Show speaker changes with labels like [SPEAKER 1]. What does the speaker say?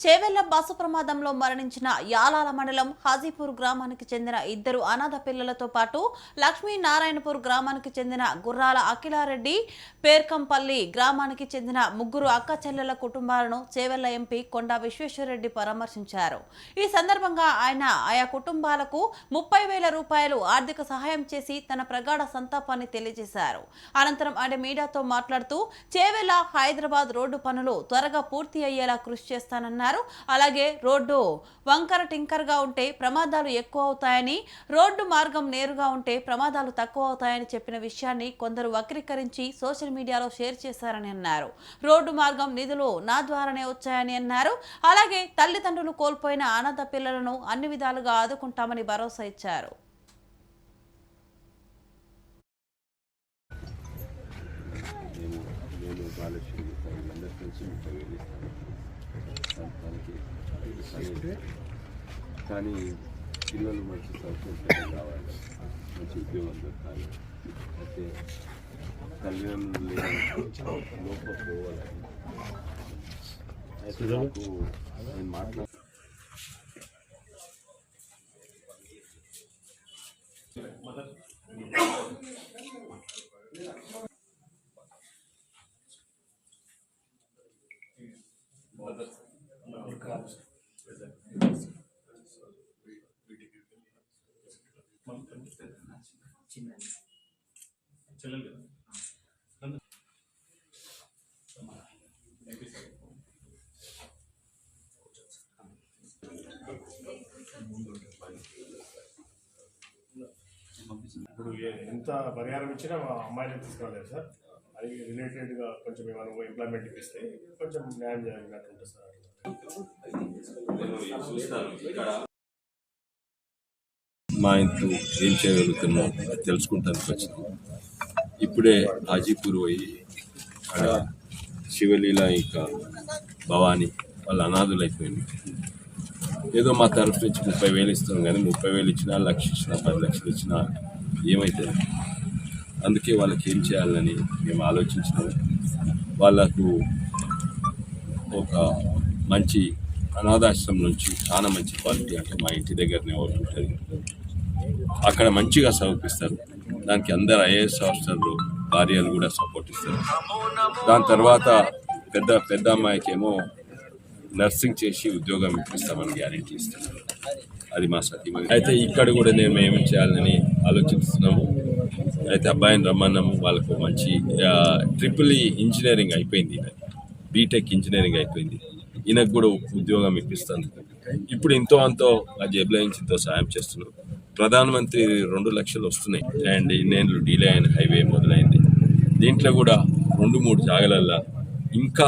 [SPEAKER 1] Chevella bus ప్రమాదంలో మరణించిన యాలాల మండలం హాజీపూర్ గ్రామానికి చెందిన ఇద్దరు అనాథ పిల్లలతో పాటు లక్ష్మీనారాయణపూర్ గ్రామానికి చెందిన గుర్రాల అఖిలారెడ్డి, పేర్కంపల్లి గ్రామానికి చెందిన ముగ్గురు అక్క చెల్లెల కుటుంబాలను చేవెళ్ల ఎంపీ కొండా విశ్వేశ్వరరెడ్డి పరామర్శించారు. ఈ సందర్భంగా ఆయన ఆయా కుటుంబాలకు 30,000 రూపాయలు ఆర్థిక సహాయం చేసి తన ప్రగాఢ సంతాపాన్ని తెలియజేశారు. అనంతరం ఆయన మీడియాతో మాట్లాడుతూ చేవెళ్ల హైదరాబాద్ రోడ్డు పనులు త్వరగా పూర్తి అయ్యేలా కృషి చేస్తానన్నారు. అలాగే రోడ్డు వంకర టింకర్గా ఉంటే ప్రమాదాలు ఎక్కువ అవుతాయని, రోడ్డు మార్గం నేరుగా ఉంటే ప్రమాదాలు తక్కువ అవుతాయని చెప్పిన విషయాన్ని కొందరు వక్రీకరించి సోషల్ మీడియాలో షేర్ చేశారని అన్నారు. రోడ్డు మార్గం నిధులు నా ద్వారానే వచ్చాయని అన్నారు. అలాగే తల్లిదండ్రులు కోల్పోయిన అనాథ పిల్లలను అన్ని విధాలుగా ఆదుకుంటామని భరోసా ఇచ్చారు.
[SPEAKER 2] కానీ పిల్లలు మంచి సంతోషంగా కావాలి, మంచి ఉద్యోగం దొరకాలి, అయితే తల్లిదండ్రులు లోపలిపోవాలని అయితే నాకు నేను మాట్లాడుతున్నాను.
[SPEAKER 3] ఇప్పుడు ఎంత పరిహారం ఇచ్చినా అమ్మాయిని తీసుకురాలేదు సార్. అది రిలేటెడ్గా కొంచెం ఏమైనా ఎంప్లాయ్మెంట్ ఇప్పిస్తే కొంచెం న్యాయం జరిగినట్టు ఉంటుంది సార్.
[SPEAKER 2] మా ఇంట్లో ఏం చేయగలుగుతున్నాం తెలుసుకుంటానికి వచ్చినాం. ఇప్పుడే హాజీపూర్ పోయి అక్కడ శివలీల ఇంకా భవానీ వాళ్ళ అనాథులు అయిపోయింది. ఏదో మా తరఫు నుంచి 30,000 ఇస్తున్నాం, కానీ 30,000 ఇచ్చినా, 1,00,000 ఇచ్చినా, 10 లక్షలు ఇచ్చినా ఏమవుతుంది? అందుకే వాళ్ళకి ఏం చేయాలని మేము ఆలోచించినాం. వాళ్ళకు ఒక మంచి అనాథాశ్రమం నుంచి చాలా మంచి క్వాలిటీ, అంటే మా ఇంటి దగ్గరనే ఒకటి ఉంటుంది, అక్కడ మంచిగా చదివిస్తారు. దానికి అందరు IAS ఆఫీసర్లు భార్యలు కూడా సపోర్ట్ ఇస్తారు. దాని తర్వాత పెద్ద అమ్మాయికి ఏమో నర్సింగ్ చేసి ఉద్యోగం ఇప్పిస్తామని గ్యారెంటీ ఇస్తున్నాం. అది మా సతీమణి. అయితే ఇక్కడ కూడా నేను ఏమేమి చేయాలని ఆలోచిస్తున్నాము. అయితే అబ్బాయిని రమ్మన్నాము. వాళ్ళకు మంచి EEE ఇంజనీరింగ్ అయిపోయింది, బీటెక్ ఇంజనీరింగ్ అయిపోయింది. ఈయనకు కూడా ఉద్యోగం ఇప్పిస్తాను. ఇప్పుడు ఇంతో అంతో ఆ జేబులో నుంచి ఇంతో సాయం చేస్తున్నాం. ప్రధానమంత్రి 2 లక్షలు వస్తున్నాయి అండ్ ఇన్నేళ్ళు డీలే అయిన హైవే మొదలైంది. దీంట్లో కూడా 2-3 జాగాలల్లో ఇంకా